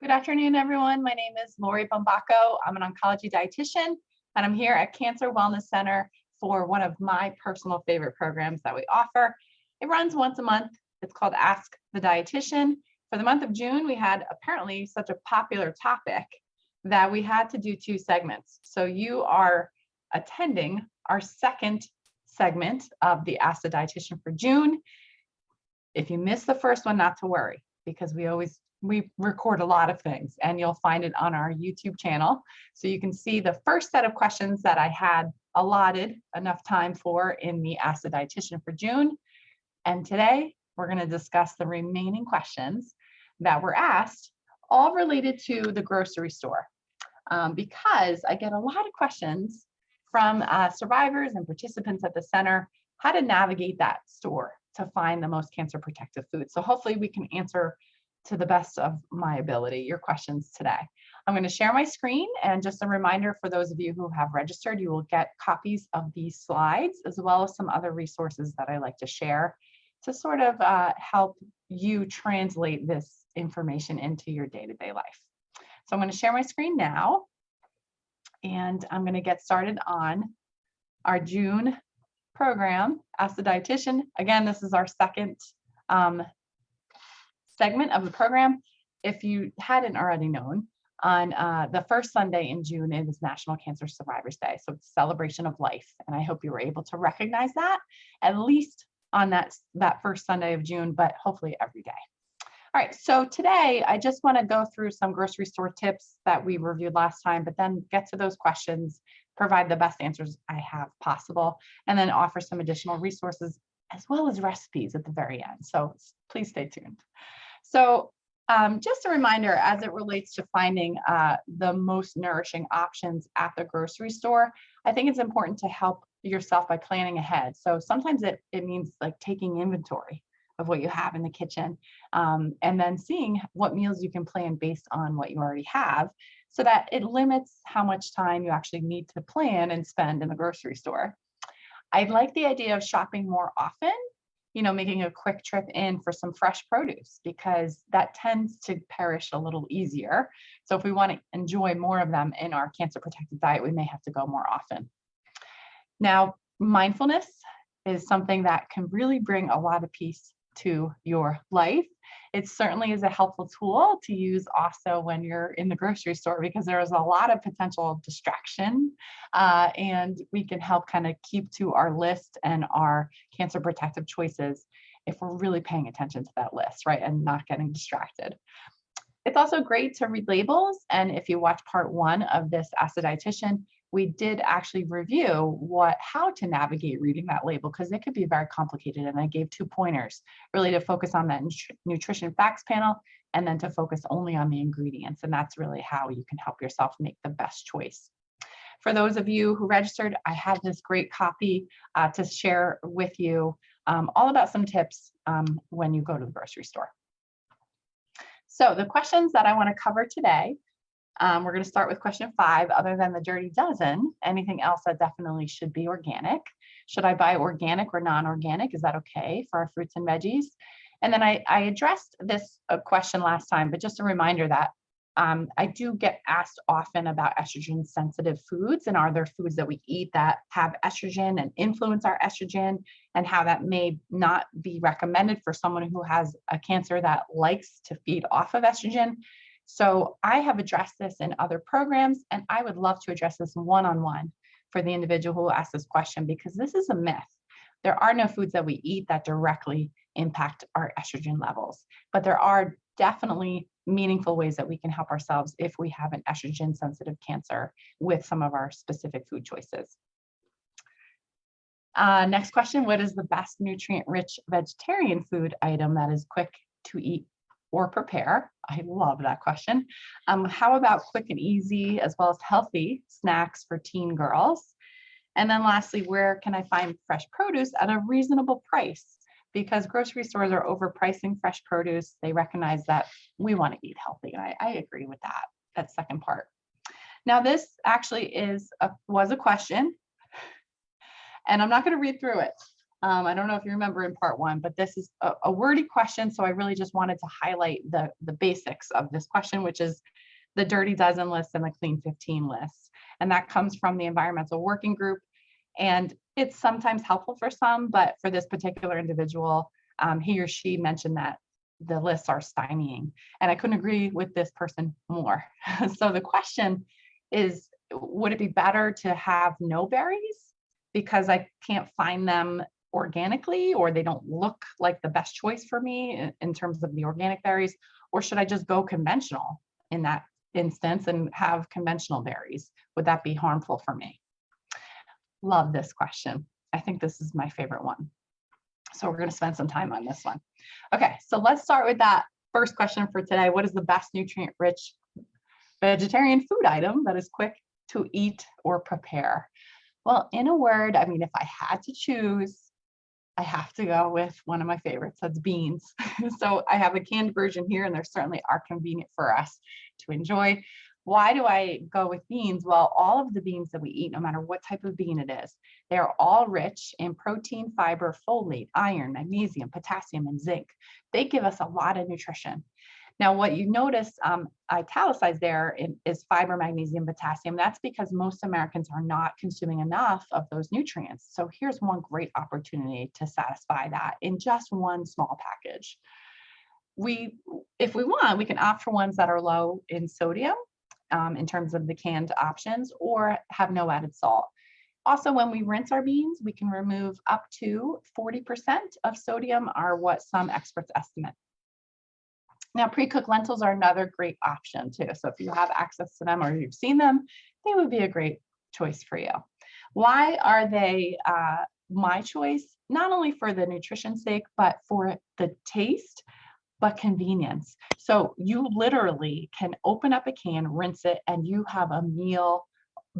Good afternoon, everyone. My name is Lori Bombacco. I'm an oncology dietitian, and I'm here at Cancer Wellness Center for one of my personal favorite programs that we offer. It runs once a month. It's called Ask the Dietitian. For the month of June, we had apparently such a popular topic that we had to do two segments. So you are attending our second segment of the Ask the Dietitian for June. If you missed the first one, not to worry, because we record a lot of things, and you'll find it on our YouTube channel. So you can see the first set of questions that I had allotted enough time for in the Ask the Dietitian for June. And today we're going to discuss the remaining questions that were asked, all related to the grocery store. Because I get a lot of questions from survivors and participants at the center, how to navigate that store to find the most cancer protective food. So hopefully we can answer to the best of my ability your questions today. I'm going to share my screen, and just a reminder for those of you who have registered, you will get copies of these slides as well as some other resources that I like to share to sort of help you translate this information into your day-to-day life. So I'm going to share my screen now, and I'm going to get started on our June program, Ask the Dietitian. Again, this is our second segment of the program. If you hadn't already known, on the first Sunday in June, it is National Cancer Survivors Day. So it's a celebration of life. And I hope you were able to recognize that, at least on that first Sunday of June, but hopefully every day. All right, so today I just want to go through some grocery store tips that we reviewed last time, but then get to those questions, provide the best answers I have possible, and then offer some additional resources as well as recipes at the very end. So please stay tuned. So just a reminder, as it relates to finding the most nourishing options at the grocery store, I think it's important to help yourself by planning ahead. So sometimes it means like taking inventory of what you have in the kitchen, and then seeing what meals you can plan based on what you already have, so that it limits how much time you actually need to plan and spend in the grocery store. I like the idea of shopping more often, making a quick trip in for some fresh produce, because that tends to perish a little easier. So if we want to enjoy more of them in our cancer protected diet, we may have to go more often. Now, mindfulness is something that can really bring a lot of peace to your life. It certainly is a helpful tool to use also when you're in the grocery store, because there is a lot of potential distraction, and we can help kind of keep to our list and our cancer protective choices if we're really paying attention to that list, right, and not getting distracted. It's also great to read labels, and if you watch part one of this Ask the Dietitian, we did actually review how to navigate reading that label, because it could be very complicated. And I gave 2 pointers, really to focus on that nutrition facts panel, and then to focus only on the ingredients. And that's really how you can help yourself make the best choice. For those of you who registered, I have this great copy to share with you, all about some tips when you go to the grocery store. So the questions that I want to cover today, we're going to start with question 5. Other than the dirty dozen, anything else that definitely should be organic? Should I buy organic or non-organic? Is that okay for our fruits and veggies? And then I addressed this question last time, but just a reminder that I do get asked often about estrogen sensitive foods, and are there foods that we eat that have estrogen and influence our estrogen, and how that may not be recommended for someone who has a cancer that likes to feed off of estrogen. So I have addressed this in other programs, and I would love to address this one-on-one for the individual who asked this question, because this is a myth. There are no foods that we eat that directly impact our estrogen levels, but there are definitely meaningful ways that we can help ourselves if we have an estrogen sensitive cancer with some of our specific food choices. Next question, what is the best nutrient-rich vegetarian food item that is quick to eat or prepare? I love that question. How about quick and easy as well as healthy snacks for teen girls? And then lastly, where can I find fresh produce at a reasonable price? Because grocery stores are overpricing fresh produce. They recognize that we want to eat healthy. And I agree with that second part. Now, this actually was a question, and I'm not going to read through it. I don't know if you remember in part one, but this is a wordy question. So I really just wanted to highlight the basics of this question, which is the dirty dozen list and the clean 15 list. And that comes from the environmental working group. And it's sometimes helpful for some, but for this particular individual, he or she mentioned that the lists are stymieing. And I couldn't agree with this person more. So the question is, would it be better to have no berries because I can't find them organically, or they don't look like the best choice for me in terms of the organic berries? Or should I just go conventional in that instance and have conventional berries? Would that be harmful for me? Love this question. I think this is my favorite one. So we're going to spend some time on this one. Okay, so let's start with that first question for today. What is the best nutrient-rich vegetarian food item that is quick to eat or prepare? Well, in a word, I mean, if I had to choose, I have to go with one of my favorites. That's beans. So I have a canned version here, and they certainly are convenient for us to enjoy. Why do I go with beans? Well, all of the beans that we eat, no matter what type of bean it is, they are all rich in protein, fiber, folate, iron, magnesium, potassium, and zinc. They give us a lot of nutrition. Now, what you notice italicized there is fiber, magnesium, potassium. That's because most Americans are not consuming enough of those nutrients. So here's one great opportunity to satisfy that in just one small package. If we want, we can opt for ones that are low in sodium in terms of the canned options, or have no added salt. Also, when we rinse our beans, we can remove up to 40% of sodium, are what some experts estimate. Now, pre-cooked lentils are another great option too. So if you have access to them or you've seen them, they would be a great choice for you. Why are they my choice? Not only for the nutrition sake, but for the taste, but convenience. So you literally can open up a can, rinse it, and you have a meal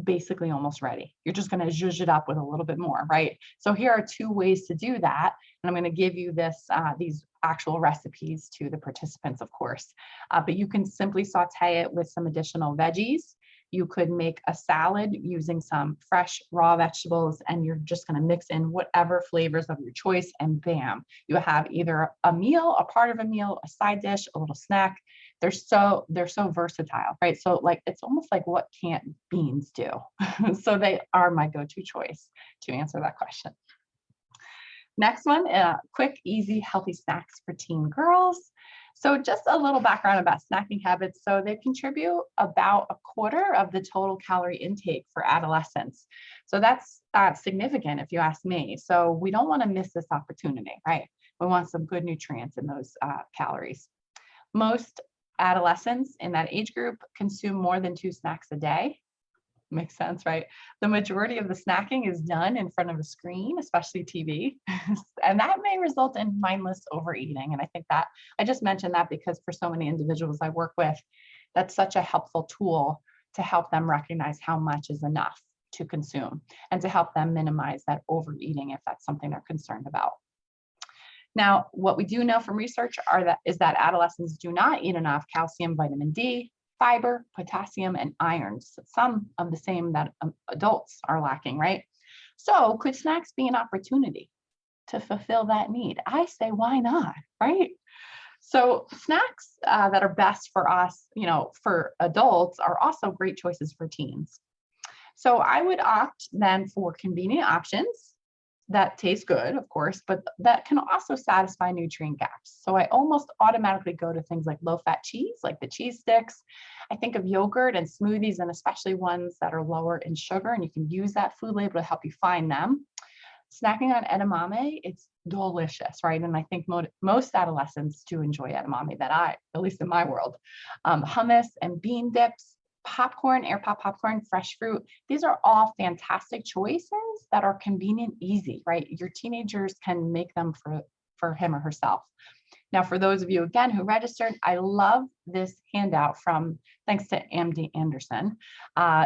basically almost ready. You're just going to zhuzh it up with a little bit more, right? So here are two ways to do that. And I'm going to give you these actual recipes to the participants, of course. But you can simply saute it with some additional veggies. You could make a salad using some fresh raw vegetables, and you're just going to mix in whatever flavors of your choice, and bam, you have either a meal, a part of a meal, a side dish, a little snack. They're so versatile, right? So like, it's almost like what can't beans do? So they are my go-to choice to answer that question. Next one, quick, easy, healthy snacks for teen girls. So just a little background about snacking habits. So they contribute about a quarter of the total calorie intake for adolescents. So that's significant if you ask me. So we don't want to miss this opportunity, right? We want some good nutrients in those calories. Most adolescents in that age group consume more than 2 snacks a day. Makes sense, right? The majority of the snacking is done in front of a screen, especially TV, and that may result in mindless overeating. And I think that I just mentioned that because for so many individuals I work with, that's such a helpful tool to help them recognize how much is enough to consume and to help them minimize that overeating if that's something they're concerned about. Now, what we do know from research is that adolescents do not eat enough calcium, vitamin D, fiber, potassium, and iron, some of the same that adults are lacking, right? So could snacks be an opportunity to fulfill that need? I say, why not, right? So snacks that are best for us, for adults, are also great choices for teens. So I would opt then for convenient options that taste good, of course, but that can also satisfy nutrient gaps. So I almost automatically go to things like low-fat cheese, like the cheese sticks. I think of yogurt and smoothies, and especially ones that are lower in sugar, and you can use that food label to help you find them. Snacking on edamame, it's delicious, right? And I think most adolescents do enjoy edamame, at least in my world. Hummus and bean dips, popcorn, air pop popcorn, fresh fruit. These are all fantastic choices that are convenient, easy, right? Your teenagers can make them for him or herself. Now, for those of you, again, who registered, I love this handout thanks to MD Anderson.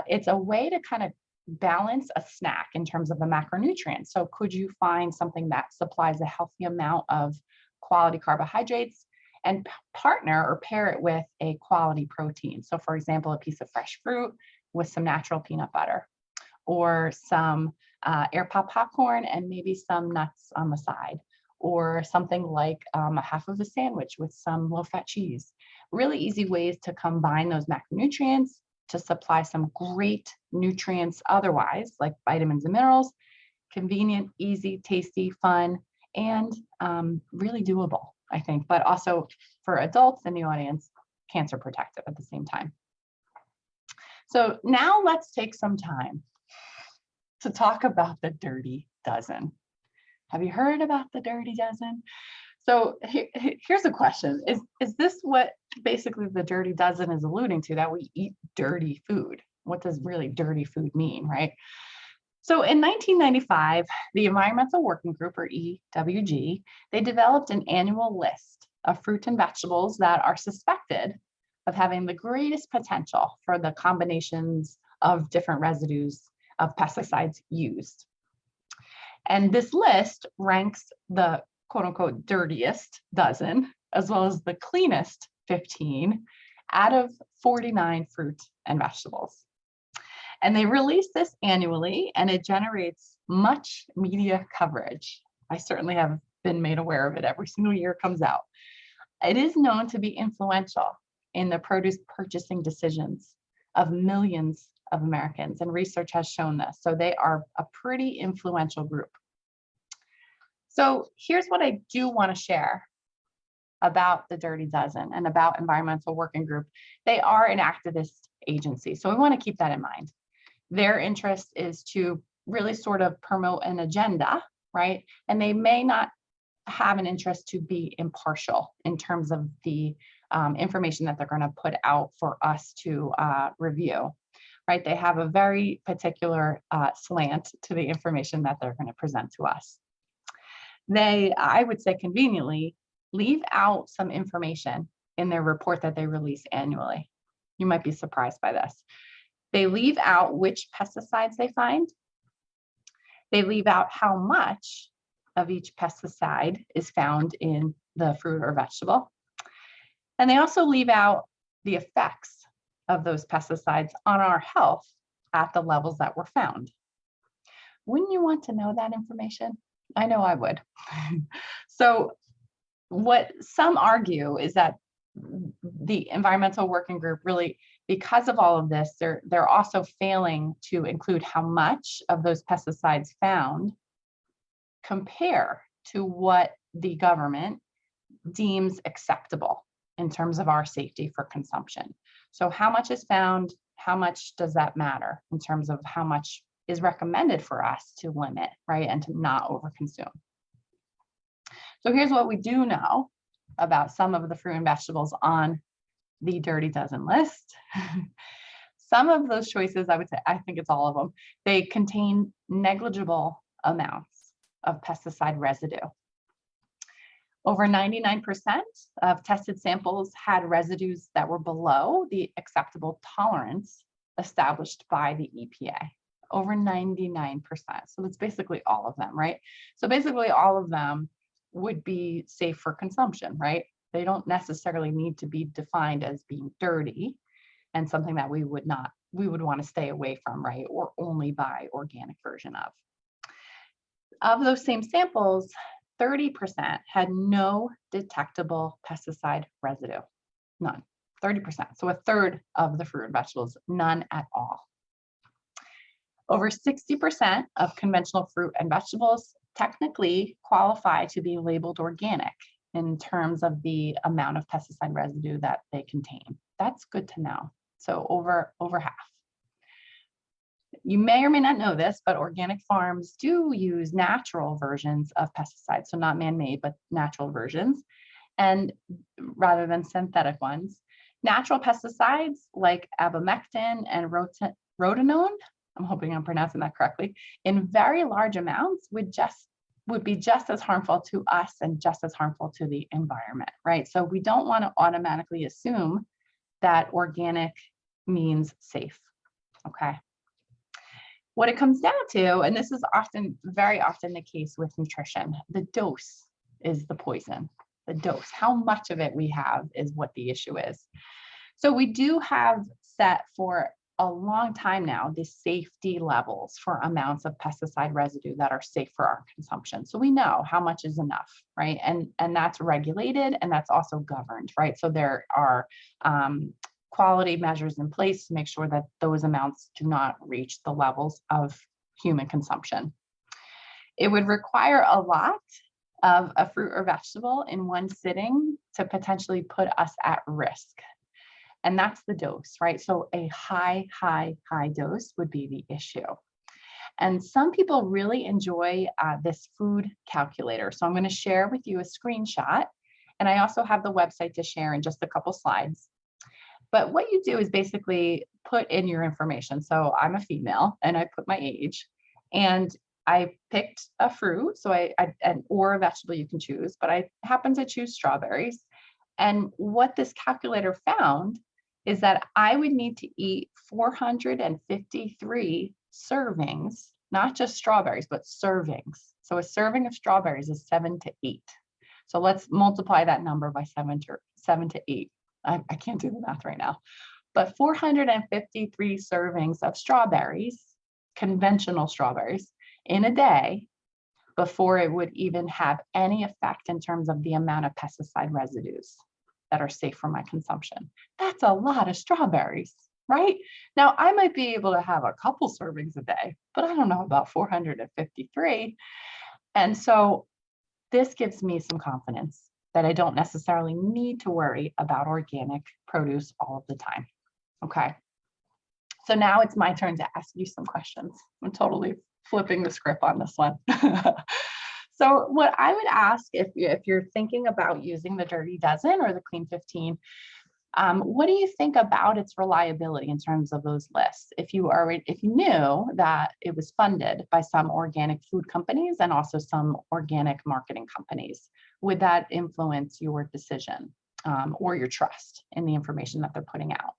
It's a way to kind of balance a snack in terms of the macronutrients. So could you find something that supplies a healthy amount of quality carbohydrates and partner or pair it with a quality protein? So for example, a piece of fresh fruit with some natural peanut butter, or some air pop popcorn and maybe some nuts on the side, or something like a half of a sandwich with some low-fat cheese. Really easy ways to combine those macronutrients to supply some great nutrients otherwise, like vitamins and minerals. Convenient, easy, tasty, fun, and really doable, I think, but also for adults in the audience, cancer protective at the same time. So now let's take some time to talk about the dirty dozen. Have you heard about the dirty dozen? So here's a question. Is this what basically the dirty dozen is alluding to, that we eat dirty food? What does really dirty food mean, right? So in 1995, the Environmental Working Group, or EWG, they developed an annual list of fruit and vegetables that are suspected of having the greatest potential for the combinations of different residues of pesticides used. And this list ranks the quote unquote dirtiest dozen, as well as the cleanest 15 out of 49 fruits and vegetables. And they release this annually, and it generates much media coverage. I certainly have been made aware of it every single year it comes out. It is known to be influential in the produce purchasing decisions of millions of Americans, and research has shown this. So they are a pretty influential group. So here's what I do want to share about the Dirty Dozen and about Environmental Working Group. They are an activist agency, so we want to keep that in mind. Their interest is to really sort of promote an agenda, right? And they may not have an interest to be impartial in terms of the information that they're going to put out for us to review, right? They have a very particular slant to the information that they're going to present to us. They, I would say conveniently, leave out some information in their report that they release annually. You might be surprised by this. They leave out which pesticides they find. They leave out how much of each pesticide is found in the fruit or vegetable. And they also leave out the effects of those pesticides on our health at the levels that were found. Wouldn't you want to know that information? I know I would. So what some argue is that the Environmental Working Group really, because of all of this, they're also failing to include how much of those pesticides found compare to what the government deems acceptable in terms of our safety for consumption. So how much is found? How much does that matter in terms of how much is recommended for us to limit, right, and to not overconsume? So here's what we do know about some of the fruit and vegetables on the Dirty Dozen list. Some of those choices, I would say, I think it's all of them, they contain negligible amounts of pesticide residue. Over 99% of tested samples had residues that were below the acceptable tolerance established by the EPA. Over 99%. So that's basically all of them, right? So basically all of them would be safe for consumption, right? They don't necessarily need to be defined as being dirty and something that we would want to stay away from, right? Or only buy organic version of. Of those same samples, 30% had no detectable pesticide residue, none, 30%. So a third of the fruit and vegetables, none at all. Over 60% of conventional fruit and vegetables technically qualify to be labeled organic in terms of the amount of pesticide residue that they contain. That's good to know. So over half. You may or may not know this, but organic farms do use natural versions of pesticides. So not man-made, but natural versions, and rather than synthetic ones. Natural pesticides like abamectin and rotenone, I'm hoping I'm pronouncing that correctly, in very large amounts would be just as harmful to us and just as harmful to the environment, right? So we don't want to automatically assume that organic means safe, okay? What it comes down to, and this is very often the case with nutrition, the dose is the poison. The dose, how much of it we have is what the issue is. So we do have set for a long time now the safety levels for amounts of pesticide residue that are safe for our consumption. So we know how much is enough, right? And that's regulated and that's also governed, right? So there are quality measures in place to make sure that those amounts do not reach the levels of human consumption. It would require a lot of a fruit or vegetable in one sitting to potentially put us at risk. And that's the dose, right? So a high dose would be the issue. And some people really enjoy this food calculator. So I'm going to share with you a screenshot. And I also have the website to share in just a couple slides. But what you do is basically put in your information. So I'm a female and I put my age and I picked a fruit. So or a vegetable you can choose, but I happen to choose strawberries. And what this calculator found is that I would need to eat 453 servings, not just strawberries, but servings. So a serving of strawberries is 7 to 8. So let's multiply that number by 7 to 8. I can't do the math right now, but 453 servings of strawberries, conventional strawberries, in a day before it would even have any effect in terms of the amount of pesticide residues that are safe for my consumption. That's a lot of strawberries, right? Now, I might be able to have a couple servings a day, but I don't know about 453. And so this gives me some confidence that I don't necessarily need to worry about organic produce all of the time. Okay. So now it's my turn to ask you some questions. I'm totally flipping the script on this one. So what I would ask if you're thinking about using the Dirty Dozen or the Clean 15, what do you think about its reliability in terms of those lists? If you knew that it was funded by some organic food companies and also some organic marketing companies, would that influence your decision or your trust in the information that they're putting out?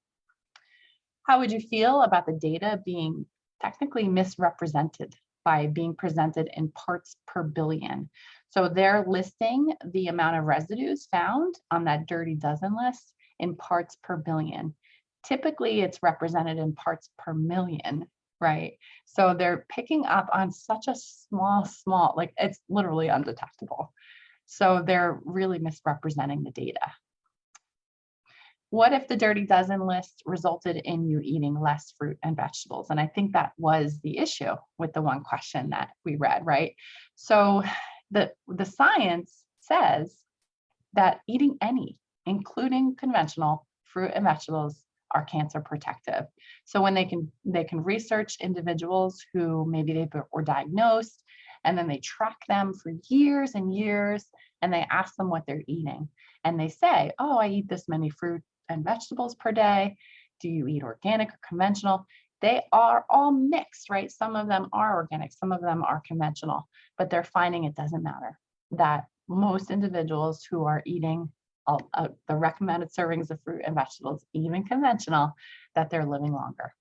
How would you feel about the data being technically misrepresented by being presented in parts per billion? So they're listing the amount of residues found on that Dirty Dozen list in parts per billion. Typically, it's represented in parts per million, right? So they're picking up on such a small, like it's literally undetectable. So they're really misrepresenting the data. What if the Dirty Dozen list resulted in you eating less fruit and vegetables? And I think that was the issue with the one question that we read, right? So the science says that eating any, including conventional fruit and vegetables, are cancer protective. So when they can research individuals who maybe they were diagnosed, and then they track them for years and years, and they ask them what they're eating. And they say, oh, I eat this many fruit and vegetables per day. Do you eat organic or conventional? They are all mixed, right? Some of them are organic, some of them are conventional, but they're finding it doesn't matter, that most individuals who are eating the recommended servings of fruit and vegetables, even conventional, that they're living longer.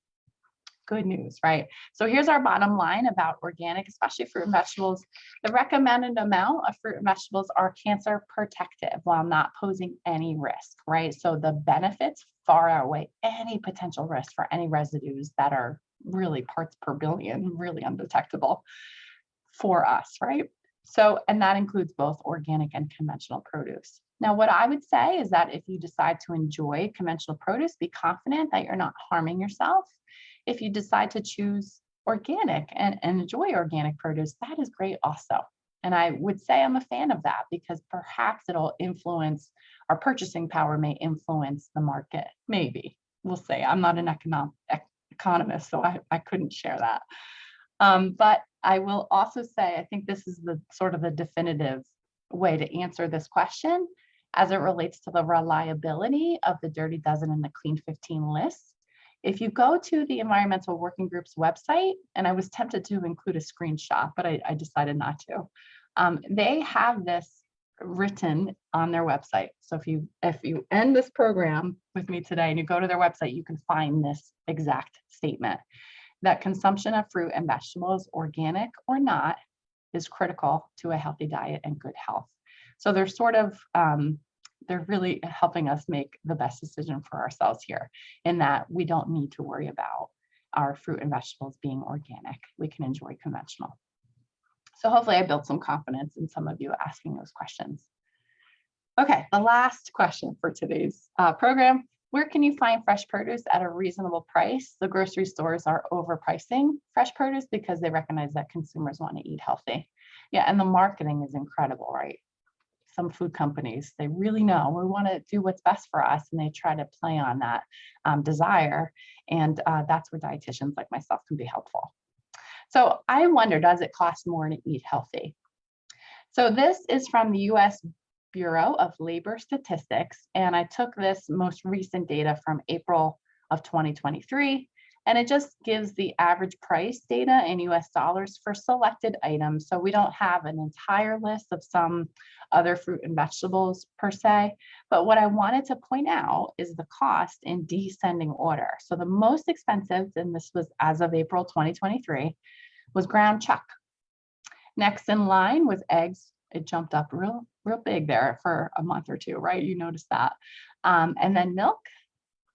Good news, right? So here's our bottom line about organic, especially fruit and vegetables. The recommended amount of fruit and vegetables are cancer protective while not posing any risk, right? So the benefits far outweigh any potential risk for any residues that are really parts per billion, really undetectable for us, right? So, and that includes both organic and conventional produce. Now, what I would say is that if you decide to enjoy conventional produce, be confident that you're not harming yourself. If you decide to choose organic and enjoy organic produce, that is great also. And I would say I'm a fan of that because perhaps it'll influence our purchasing power, may influence the market. Maybe, we'll see. I'm not an economist, so I couldn't share that. But I will also say, I think this is the sort of the definitive way to answer this question as it relates to the reliability of the Dirty Dozen and the Clean 15 list. If you go to the Environmental Working Group's website, and I was tempted to include a screenshot, but I decided not to. They have this written on their website. So if you end this program with me today and you go to their website, you can find this exact statement, that consumption of fruit and vegetables, organic or not, is critical to a healthy diet and good health. So they're sort of they're really helping us make the best decision for ourselves here, in that we don't need to worry about our fruit and vegetables being organic. We can enjoy conventional. So hopefully I built some confidence in some of you asking those questions. Okay, the last question for today's program. Where can you find fresh produce at a reasonable price? The grocery stores are overpricing fresh produce because they recognize that consumers want to eat healthy. Yeah, and the marketing is incredible, right? Some food companies, they really know we want to do what's best for us, and they try to play on that desire. And that's where dietitians like myself can be helpful. So I wonder, does it cost more to eat healthy? So this is from the US Bureau of Labor Statistics, and I took this most recent data from April of 2023, and it just gives the average price data in US dollars for selected items. So we don't have an entire list of some other fruit and vegetables per se, but what I wanted to point out is the cost in descending order. So the most expensive, and this was as of April 2023, was ground chuck. Next in line was eggs. It jumped up real big there for a month or two, right? You noticed that. And then milk.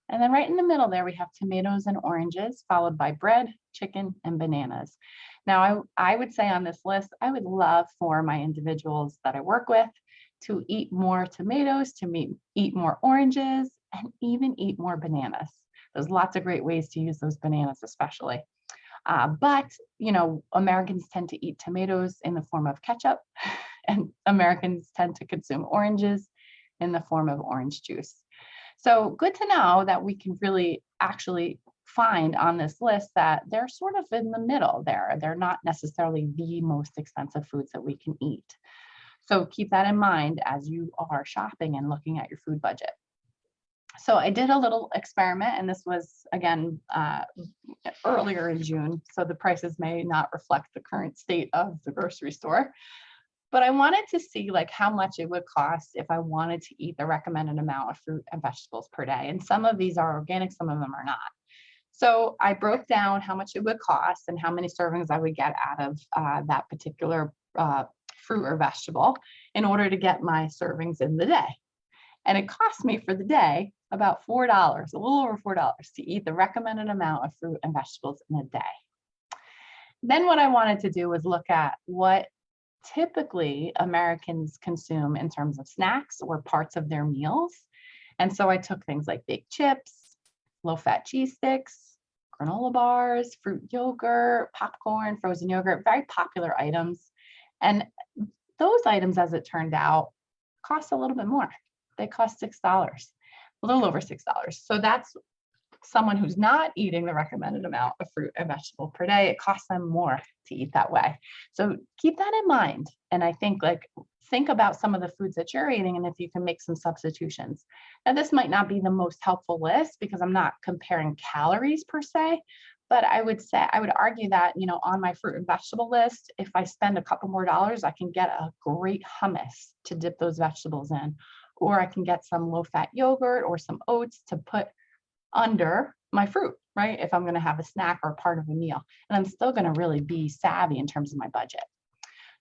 And then right in the middle there, we have tomatoes and oranges, followed by bread, chicken, and bananas. Now, I would say on this list, I would love for my individuals that I work with to eat more tomatoes, to eat more oranges, and even eat more bananas. There's lots of great ways to use those bananas, especially. But, you know, Americans tend to eat tomatoes in the form of ketchup, and Americans tend to consume oranges in the form of orange juice. So good to know that we can really actually find on this list that they're sort of in the middle there. They're not necessarily the most expensive foods that we can eat. So keep that in mind as you are shopping and looking at your food budget. So I did a little experiment, and this was, again, earlier in June, so the prices may not reflect the current state of the grocery store. But I wanted to see like how much it would cost if I wanted to eat the recommended amount of fruit and vegetables per day. And some of these are organic, some of them are not. So I broke down how much it would cost and how many servings I would get out of that particular fruit or vegetable in order to get my servings in the day. And it cost me for the day about $4, a little over $4 to eat the recommended amount of fruit and vegetables in a day. Then what I wanted to do was look at what typically Americans consume in terms of snacks or parts of their meals. And so I took things like baked chips, low-fat cheese sticks, granola bars, fruit yogurt, popcorn, frozen yogurt, very popular items. And those items, as it turned out, cost a little bit more. They cost $6, a little over $6. So that's someone who's not eating the recommended amount of fruit and vegetable per day. It costs them more to eat that way. So keep that in mind. And I think think about some of the foods that you're eating and if you can make some substitutions. Now, this might not be the most helpful list because I'm not comparing calories per se, but I would argue that, you know, on my fruit and vegetable list, if I spend a couple more dollars, I can get a great hummus to dip those vegetables in, or I can get some low-fat yogurt or some oats to put under my fruit, right? If I'm going to have a snack or part of a meal, and I'm still going to really be savvy in terms of my budget.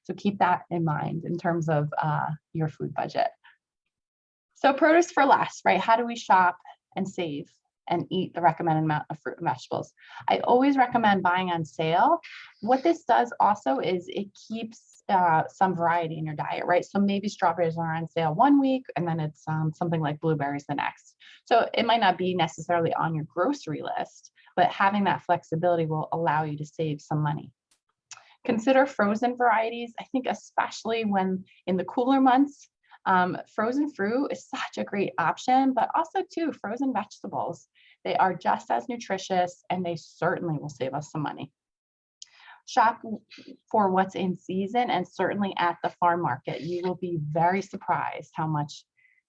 So keep that in mind in terms of your food budget. So produce for less, right? How do we shop and save and eat the recommended amount of fruit and vegetables? I always recommend buying on sale. What this does also is it keeps some variety in your diet, right? So maybe strawberries are on sale one week and then it's something like blueberries the next. So it might not be necessarily on your grocery list, but having that flexibility will allow you to save some money. Consider frozen varieties. I think especially when in the cooler months, frozen fruit is such a great option, but also too, frozen vegetables. They are just as nutritious and they certainly will save us some money. Shop for what's in season and certainly at the farm market. You will be very surprised how much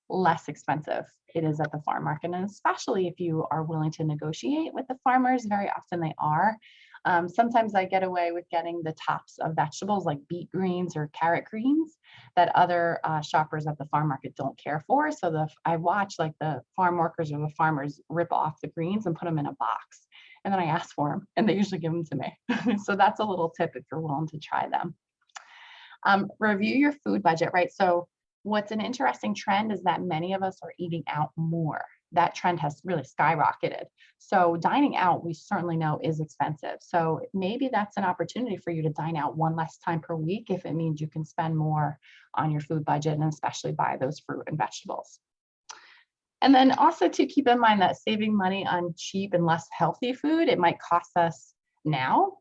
less expensive it is at the farm market. And especially if you are willing to negotiate with the farmers, very often they are. Sometimes I get away with getting the tops of vegetables like beet greens or carrot greens that other shoppers at the farm market don't care for. So I watch like the farm workers or the farmers rip off the greens and put them in a box. And then I ask for them and they usually give them to me. So that's a little tip if you're willing to try them. Review your food budget, right? So What's an interesting trend is that many of us are eating out more. That trend has really skyrocketed. So dining out, we certainly know is expensive. So maybe that's an opportunity for you to dine out one less time per week if it means you can spend more on your food budget and especially buy those fruit and vegetables. And then also to keep in mind that saving money on cheap and less healthy food, it might cost us now,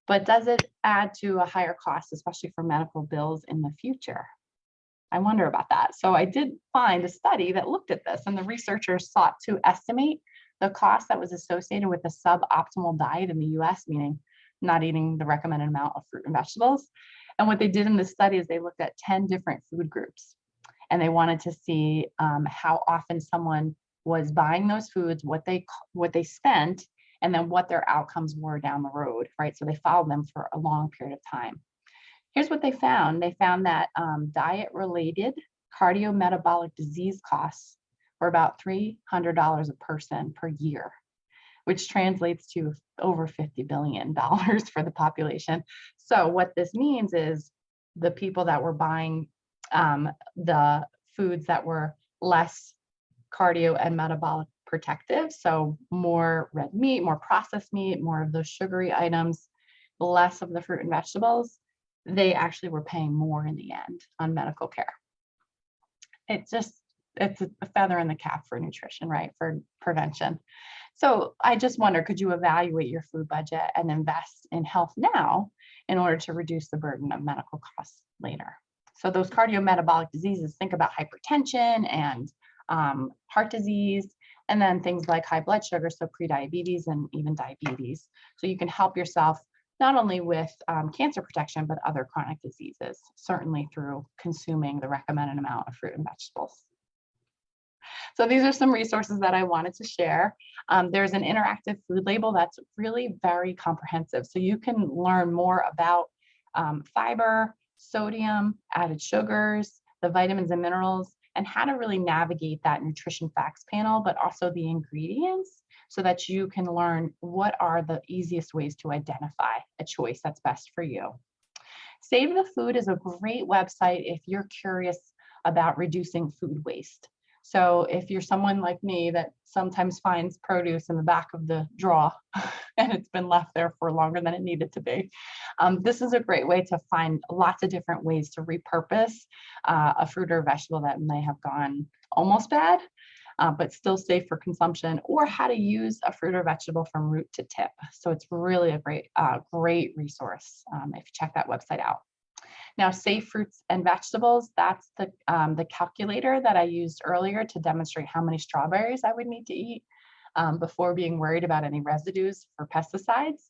but does it add to a higher cost, especially for medical bills in the future? I wonder about that. So I did find a study that looked at this, and the researchers sought to estimate the cost that was associated with a suboptimal diet in the US, meaning not eating the recommended amount of fruit and vegetables. And what they did in this study is they looked at 10 different food groups, and they wanted to see how often someone was buying those foods, what they spent, and then what their outcomes were down the road, right? So they followed them for a long period of time. Here's what they found. They found that diet-related cardiometabolic disease costs were about $300 a person per year, which translates to over $50 billion for the population. So what this means is the people that were buying the foods that were less cardio and metabolic protective, so more red meat, more processed meat, more of those sugary items, less of the fruit and vegetables, they actually were paying more in the end on medical care. It's a feather in the cap for nutrition, right? For prevention. So I just wonder, could you evaluate your food budget and invest in health now in order to reduce the burden of medical costs later? So those cardiometabolic diseases, think about hypertension and heart disease, and then things like high blood sugar, so prediabetes and even diabetes. So you can help yourself not only with cancer protection, but other chronic diseases, certainly through consuming the recommended amount of fruit and vegetables. So these are some resources that I wanted to share. There's an interactive food label that's really very comprehensive. So you can learn more about fiber, sodium, added sugars, the vitamins and minerals, and how to really navigate that nutrition facts panel, but also the ingredients so that you can learn what are the easiest ways to identify a choice that's best for you. Save the Food is a great website if you're curious about reducing food waste. So if you're someone like me that sometimes finds produce in the back of the drawer and it's been left there for longer than it needed to be, this is a great way to find lots of different ways to repurpose a fruit or vegetable that may have gone almost bad, but still safe for consumption, or how to use a fruit or vegetable from root to tip. So it's really a great resource if you check that website out. Now, Safe Fruits and Vegetables, that's the calculator that I used earlier to demonstrate how many strawberries I would need to eat before being worried about any residues for pesticides.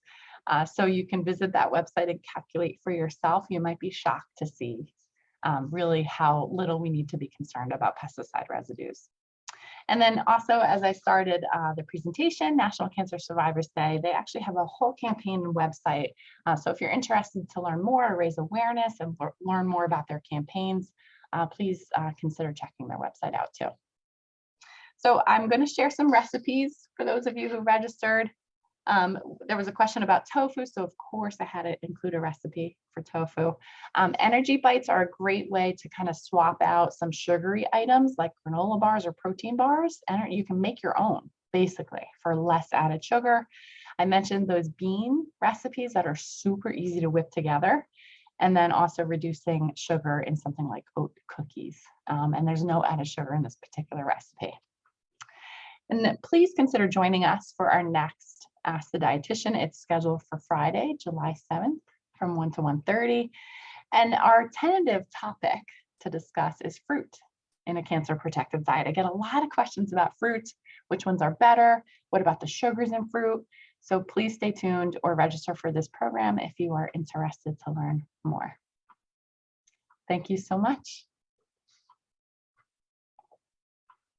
So you can visit that website and calculate for yourself. You might be shocked to see really how little we need to be concerned about pesticide residues. And then also, as I started the presentation, National Cancer Survivors Day, they actually have a whole campaign and website. So if you're interested to learn more or raise awareness and learn more about their campaigns, please consider checking their website out too. So I'm going to share some recipes for those of you who registered. There was a question about tofu, so of course I had to include a recipe for tofu. Energy bites are a great way to kind of swap out some sugary items like granola bars or protein bars, and you can make your own basically for less added sugar. I mentioned those bean recipes that are super easy to whip together, and then also reducing sugar in something like oat cookies. And there's no added sugar in this particular recipe. And then please consider joining us for our next Ask the Dietitian. It's scheduled for Friday, July 7th from 1 to 1:30. And our tentative topic to discuss is fruit in a cancer protective diet. I get a lot of questions about fruit. Which ones are better? What about the sugars in fruit? So please stay tuned or register for this program if you are interested to learn more. Thank you so much.